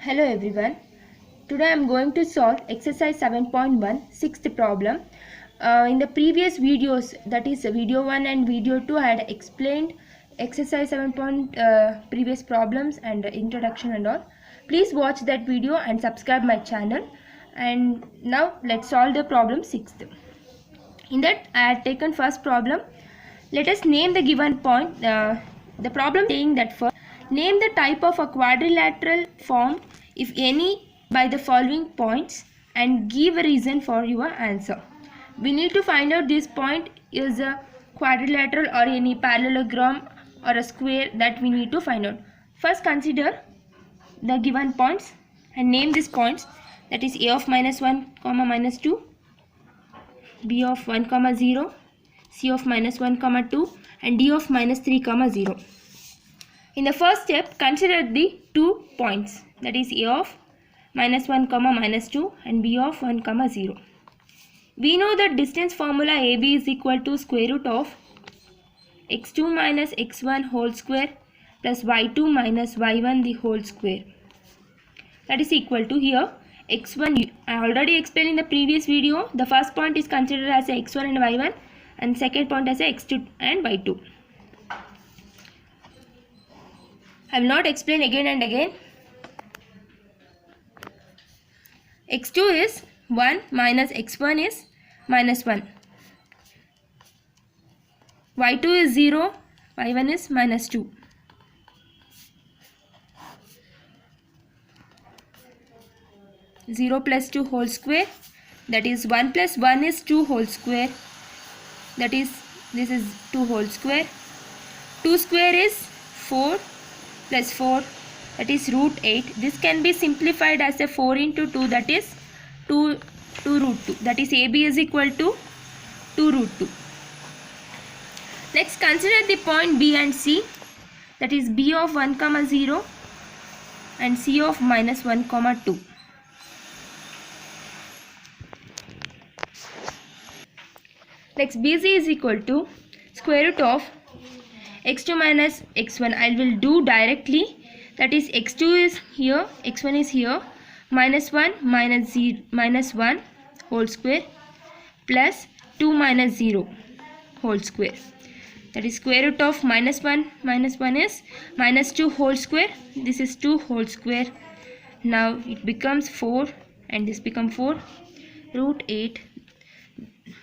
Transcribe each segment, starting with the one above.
Hello everyone. Today I am going to solve exercise 7.1 sixth problem. In the previous videos, that is video 1 and video 2, I had explained exercise 7. Previous problems and introduction and all. Please watch that video and subscribe my channel. And now let's solve the problem 6th. In that I had taken first problem. Let us name the given point. The problem saying that first, name the type of a quadrilateral formed if any by the following points and give a reason for your answer. We need to find out this point is a quadrilateral or any parallelogram or a square, that we need to find out. First consider the given points and name these points, that is a of minus 1 comma minus 2, b of 1 comma 0, c of minus 1 comma 2 and d of minus 3 comma 0. In the first step, consider the 2 points, that is a of minus 1 comma minus 2 and b of 1 comma 0. We know that distance formula AB is equal to square root of x2 minus x1 whole square plus y2 minus y1 the whole square. That is equal to, here x1, I already explained in the previous video, the first point is considered as a x1 and y1 and second point as a x2 and y2. I will not explain again and again. x2 is 1 minus x1 is minus 1. y2 is 0, y1 is minus 2. Zero plus 2 whole square, that is 1 plus 1 is 2 whole square, that is this is 2 whole square. 2 square is 4 plus 4, that is root 8. This can be simplified as a 4 into 2, that is 2 root 2, that is AB is equal to 2 root 2. Next consider the point B and C, that is B of 1 comma 0 and C of minus 1 comma 2. Next BC is equal to square root of x2 minus x1. I will do directly, that is x2 is here, x1 is here, minus 1 minus 0 minus 1 whole square plus 2 minus 0 whole square, that is square root of minus 1 is minus 2 whole square, this is 2 whole square. Now it becomes 4 and this becomes 4 root 8,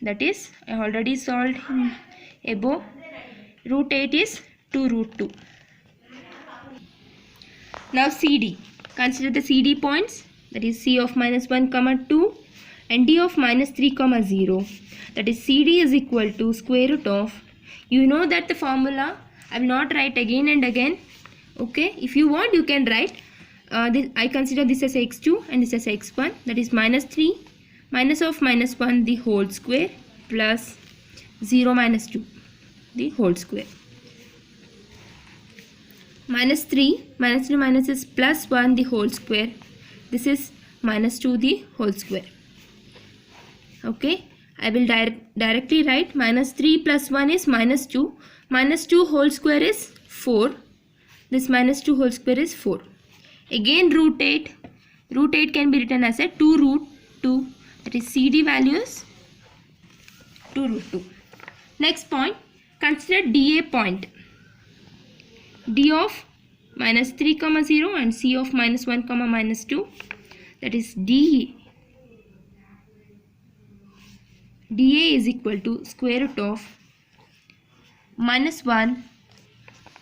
that is I already solved above. Root 8 is 2 root 2. Now CD. Consider the CD points, that is C of minus 1 comma 2 and D of minus 3 comma 0. That is CD is equal to square root of, you know that the formula, I will not write again and again. Okay, if you want you can write. I consider this as x2 and this as x1, that is minus 3 minus of minus 1 the whole square plus 0 minus 2 the whole square. Minus 3 minus 2 minus is plus 1 the whole square, this is minus 2 the whole square. Okay, I will directly write minus 3 plus 1 is minus 2, minus 2 whole square is 4, this minus 2 whole square is 4. Again root 8 can be written as a 2 root 2, that is CD value is 2 root 2. Next point, consider DA point, D of minus 3 comma 0 and C of minus 1 comma minus 2, that is DA is equal to square root of minus 1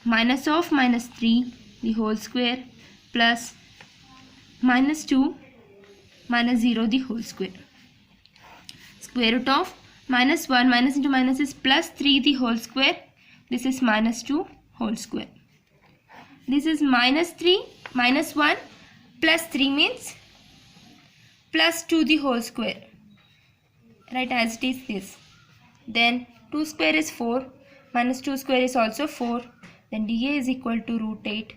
minus of minus 3 the whole square plus minus 2 minus 0 the whole square. Square root of minus 1 minus into minus is plus 3 the whole square, this is minus 2 whole square. This is minus 3 minus 1 plus 3 means plus 2 the whole square, right, as it is this. Then 2 square is 4, minus 2 square is also 4, then DA is equal to root 8,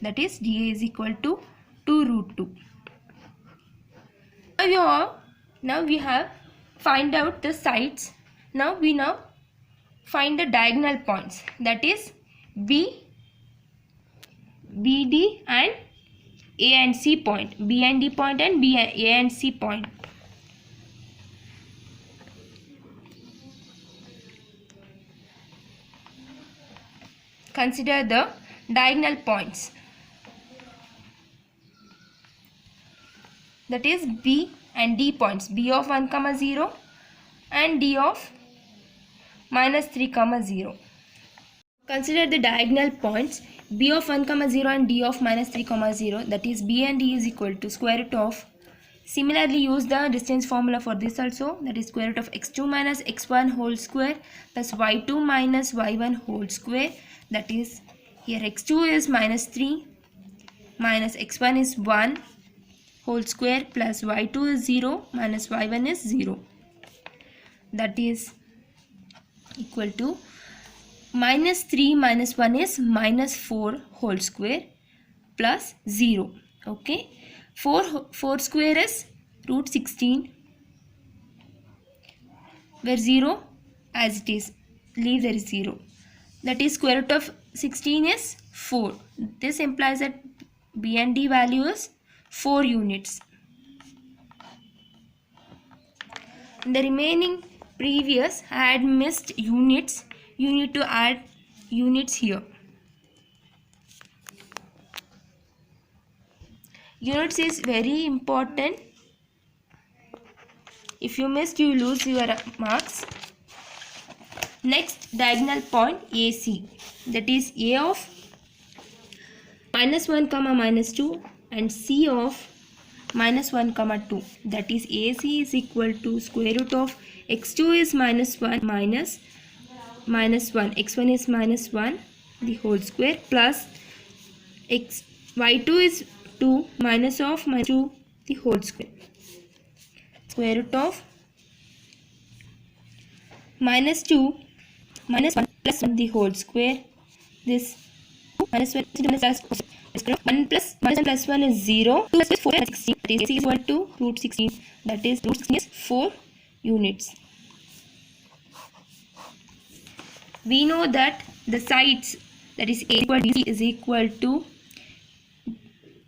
that is DA is equal to 2 root 2. Now we have find out the sides. Now find the diagonal points, that is B, BD and A and C point, B and D point, and A and C point. Consider the diagonal points, that is B and D points, B of 1 comma 0 and D of minus 3 comma 0. Consider the diagonal points B of 1 comma 0 and D of minus 3 comma 0, that is B and D is equal to square root of, similarly use the distance formula for this also, that is square root of x2 minus x1 whole square plus y2 minus y1 whole square, that is here x2 is minus 3 minus x1 is 1 whole square plus y2 is 0 minus y1 is 0, that is equal to minus 3 minus 1 is minus 4 whole square plus 0. Okay, 4 square is root 16, where 0 as it is, leave there is 0, that is square root of 16 is 4. This implies that B and D value is 4 units. In the remaining previous I had missed units, you need to add units here. Units is very important. If you missed, you lose your marks. Next, diagonal point AC, that is A of minus 1 comma minus 2 and C of minus 1 comma 2, that is AC is equal to square root of x2 is minus 1 minus 1, x1 is minus 1 the whole square plus y2 is 2 minus of minus 2 the whole square, square root of minus 2 minus 1 plus 1 the whole square, this minus 1 plus 1 plus minus 1 plus 1 is 0, 2 plus 4 is 16, that is equal to root 16, that is root 16 is 4 units. We know that the sides, that is A equal to BC is equal to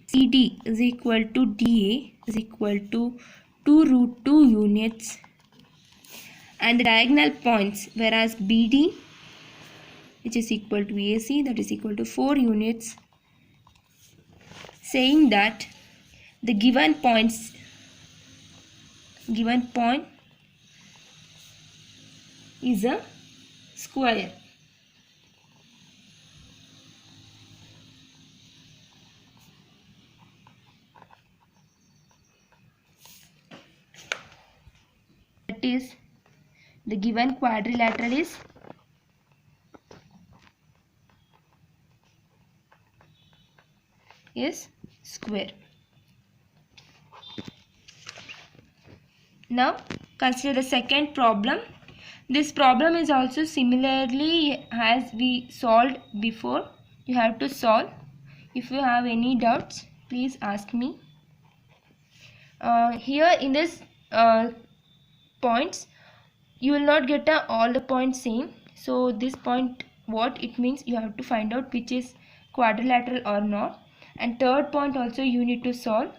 CD is equal to DA is equal to 2 root 2 units, and the diagonal points, whereas BD which is equal to AC, that is equal to 4 units, saying that the given point is a square. That is, the given quadrilateral is square. Now consider the second problem. This problem is also similarly as we solved before. You have to solve. If you have any doubts, please ask me. Here in this points, you will not get all the points same. So this point, what it means, you have to find out which is quadrilateral or not. And third point also you need to solve.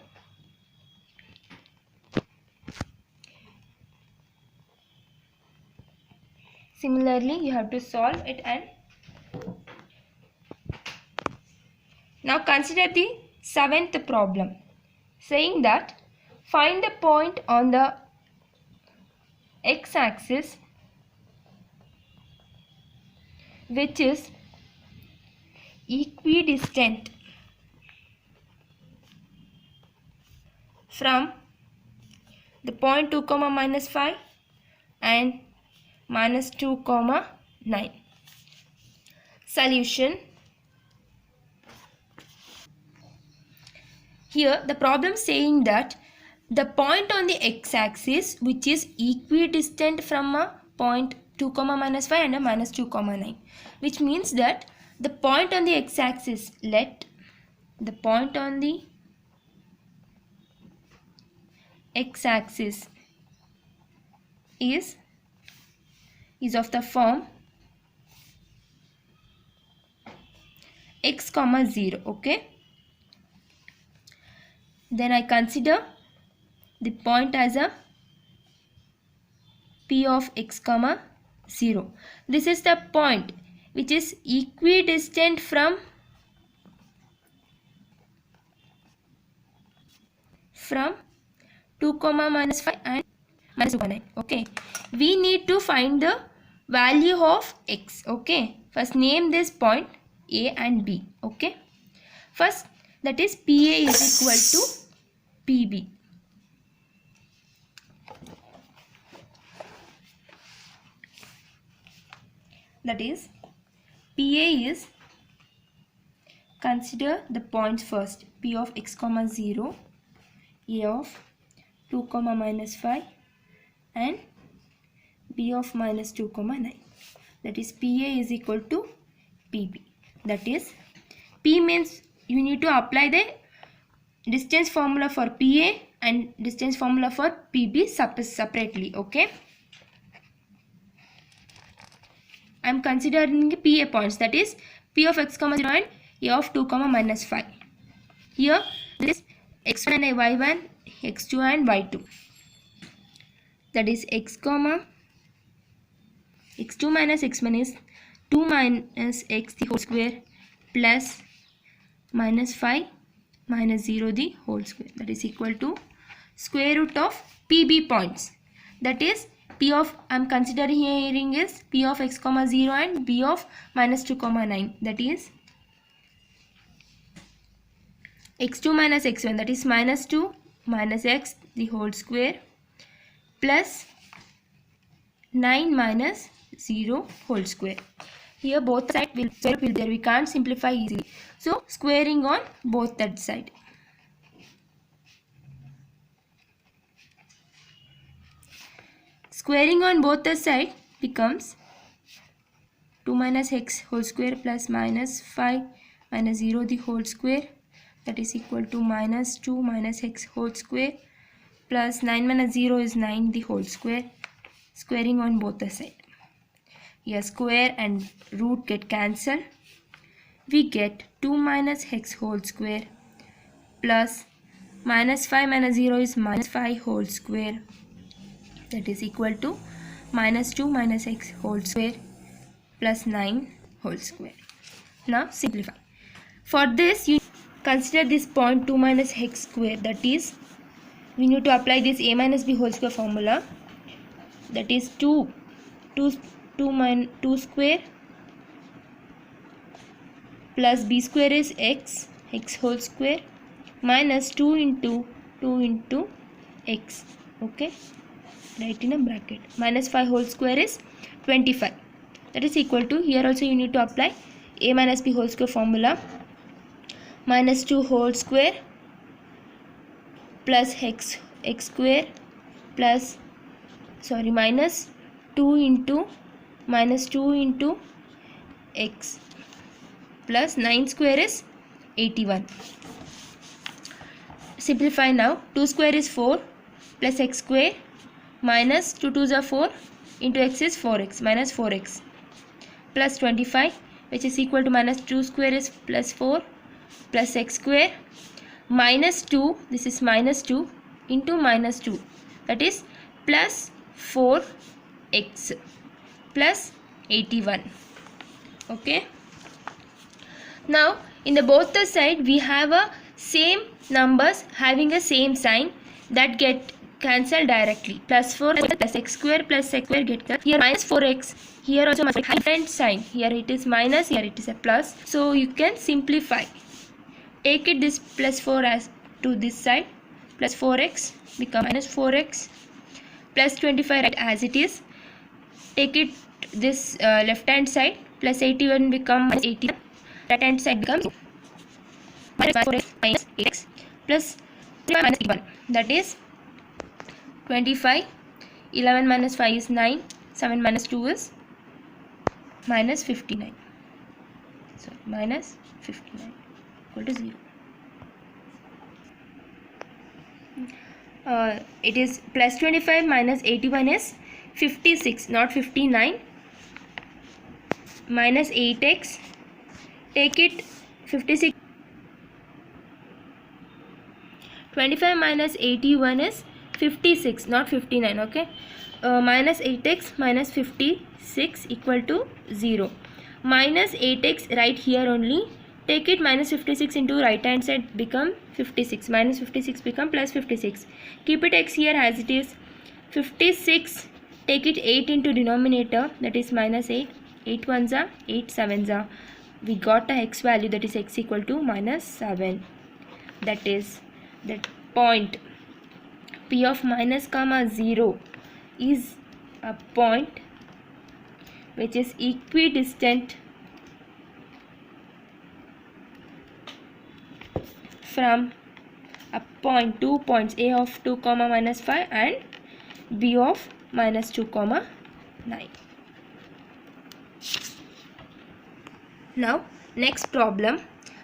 Similarly, you have to solve it. And now consider the seventh problem, saying that find the point on the x-axis which is equidistant from the point 2 comma minus 5 and minus 2 comma 9. Solution. Here the problem saying that the point on the x-axis which is equidistant from a point 2 comma minus 5 and a minus 2 comma 9, which means that the point on the x-axis, let the point on the x-axis is of the form x comma 0. Okay, Then I consider the point as a P of x comma 0. This is the point which is equidistant from 2 comma minus 5 and minus 2 comma 9. Okay, we need to find the value of x. Okay, first name this point a and b. Okay, first, that is PA is equal to PB. That is, PA is, consider the points first, P of x comma 0, A of 2 comma minus 5 and B of minus 2 comma 9. That is, PA is equal to PB. That is, P means you need to apply the distance formula for PA and distance formula for PB separately. Okay, I am considering PA points, that is P of x comma 0 and A of 2 comma minus 5. Here this is x1 and y1, x2 and y2. That is x2 minus x1 is 2 minus x the whole square plus minus 5 minus 0 the whole square. That is equal to square root of PB points. That is, P of, I am considering here is P of x comma 0 and B of minus 2 comma 9. That is x2 minus x1, that is minus 2 minus x the whole square plus 9 minus 0 whole square. Here both sides will be there, we can't simplify easily. So squaring on both that side. Squaring on both the side becomes 2 minus x whole square plus minus 5 minus 0 the whole square. That is equal to minus 2 minus x whole square plus 9 minus 0 is 9 the whole square. Squaring on both the side. Here square and root get cancelled. We get 2 minus x whole square plus minus 5 minus 0 is minus 5 whole square. That is equal to minus 2 minus x whole square plus 9 whole square. Now simplify. For this, you consider this point 2 minus x square. That is, we need to apply this a minus b whole square formula. That is 2 square plus b square is x whole square minus 2 into x. Okay, write in a bracket. Minus 5 whole square is 25. That is equal to, here also you need to apply a minus b whole square formula. Minus 2 whole square plus x square plus, sorry, minus 2 into x plus 9 square is 81. Simplify now. 2 square is 4 plus x square minus 2 2s are 4 into x is 4x minus 4x plus 25, which is equal to minus 2 square is plus 4 plus x square minus 2, this is minus 2 into minus 2, that is plus 4x plus 81. Okay, now in the both the side we have a same numbers having a same sign that get cancelled directly. Plus 4 plus x square get cancelled. Here minus 4x, here also must be different sign. Here it is minus, here it is a plus. So you can simplify. Take it this plus 4 as to this side, plus 4x become minus 4x plus 25 right as it is. Take it this left hand side, plus 81 become minus 81. Right hand side becomes minus 4x minus 8x plus minus 81. That is 25. 11 minus 5 is 9. 7 minus 2 is minus 59. So minus 59 equal to 0. It is plus 25 minus 81 is 56, not 59. Minus 8x. Take it 56. 25 minus 81 is 56, not 59. Okay. Minus 8x minus 56 equal to 0. Minus 8x right here only. Take it minus 56 into right hand side, become 56. Minus 56 become plus 56. Keep it x here as it is. 56, take it 8 into denominator, that is minus 8. 8 ones are 8 sevens are. We got a x value, that is x equal to minus 7. That is that point P of minus comma 0 is a point which is equidistant from a point, 2 points, A of 2 comma minus 5 and B of minus 2 comma 9. Now next problem,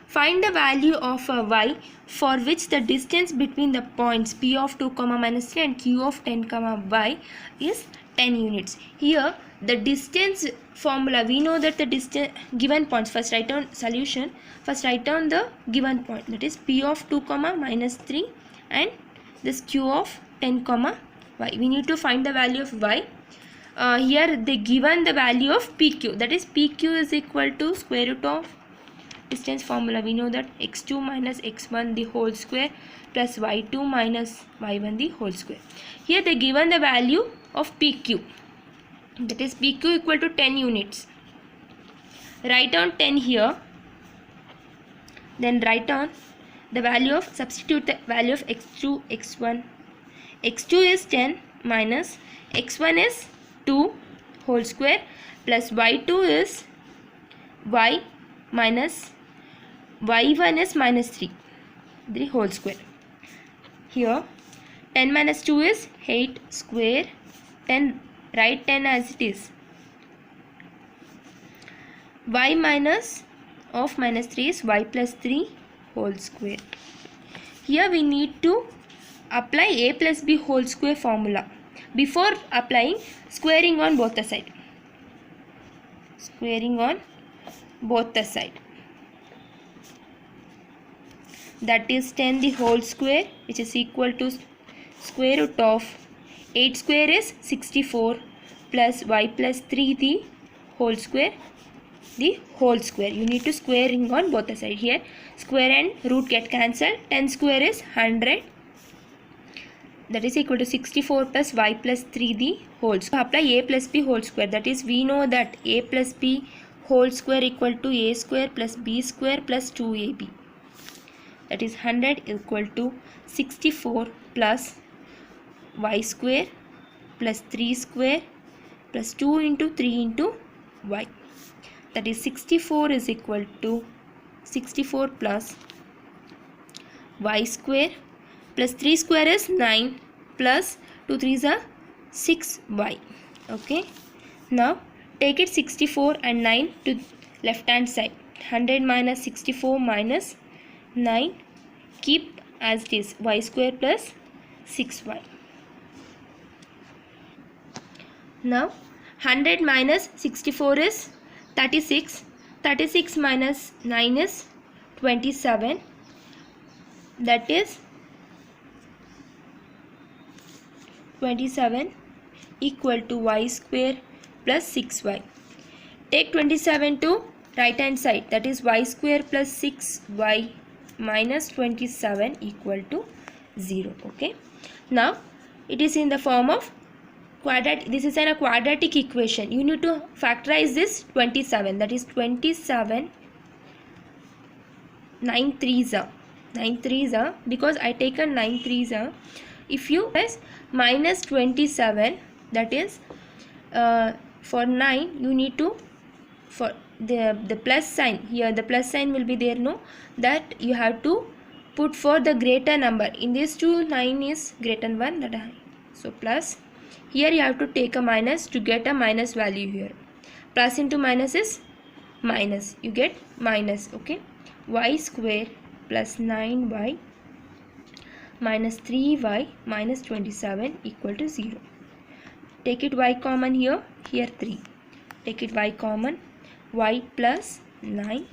find the value of a y for which the distance between the points P of 2 comma minus 3 and Q of 10 comma y is 10 units. Here the distance formula, we know that the distance given points, first write down solution, first write down the given point, that is P of 2 comma minus 3 and this Q of 10 comma y. We need to find the value of y. Here they given the value of PQ, that is PQ is equal to square root of distance formula. We know that x2 minus x1 the whole square plus y2 minus y1 the whole square. Here they given the value of PQ, that is PQ equal to 10 units. Write down 10 here, then write down the value of, substitute the value of x2, x1. x2 is 10 minus x1 is 2 whole square plus y2 is y minus y1 is minus 3 the whole square. Here 10 minus 2 is 8 square, 10, write 10 as it is. Y minus of minus 3 is y plus 3 whole square. Here we need to apply a plus b whole square formula before applying squaring on both the side. Squaring on both the side, that is 10 the whole square, which is equal to square root of 8 square is 64 plus y plus 3 the whole square, the whole square. You need to squaring on both the side. Here square and root get cancelled. 10 square is 100, that is equal to 64 plus y plus 3 the whole square. Apply a plus b whole square, that is we know that a plus b whole square equal to a square plus b square plus 2ab, that is 100 equal to 64 plus y square plus 3 square plus 2 into 3 into y, that is 64 is equal to 64 plus y square plus 3 square is 9 plus 2 3s are 6y. Okay, now take it 64 and 9 to left hand side. 100 minus 64 minus 9, keep as it is, y square plus 6y. Now 100 minus 64 is 36, 36 minus 9 is 27, that is 27 equal to y square plus 6y. Take 27 to right hand side, that is y square plus 6y minus 27 equal to 0. Okay, now it is in the form of quadratic. This is a quadratic equation. You need to factorize this 27, that is 27 9 3s are 9 3s are, because I taken 9 3s are. If you press minus 27, that is for 9 you need to, for the plus sign here, the plus sign will be there, no, that you have to put for the greater number. In this 2 9 is greater than 1, that so plus, here you have to take a minus to get a minus value. Here plus into minus is minus, you get minus. Okay, y square plus 9y minus 3y minus 27 equal to 0. Take it y common here, here 3. Take it y common, y plus 9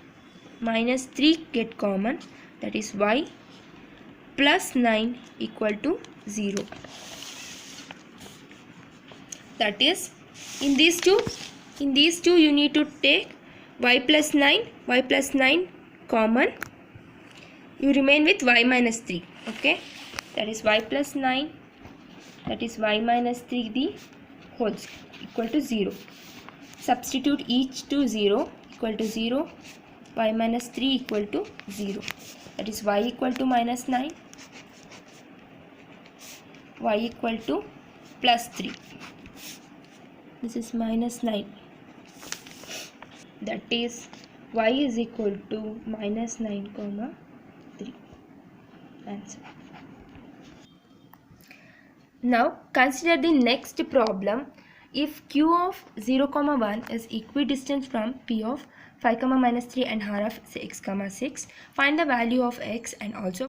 minus 3 get common, that is y plus 9 equal to 0. That is, in these two you need to take y plus 9 common. You remain with y minus 3. Okay, that is y plus 9, that is y minus 3 the whole equal to 0. Substitute each to 0 equal to 0, y minus 3 equal to 0. That is y equal to minus 9, y equal to plus 3. This is minus 9. That is y is equal to minus 9 comma 3. Answer. Now consider the next problem. If q of 0 comma 1 is equidistant from p of 5 comma minus 3 and r of x comma 6, find the value of x and also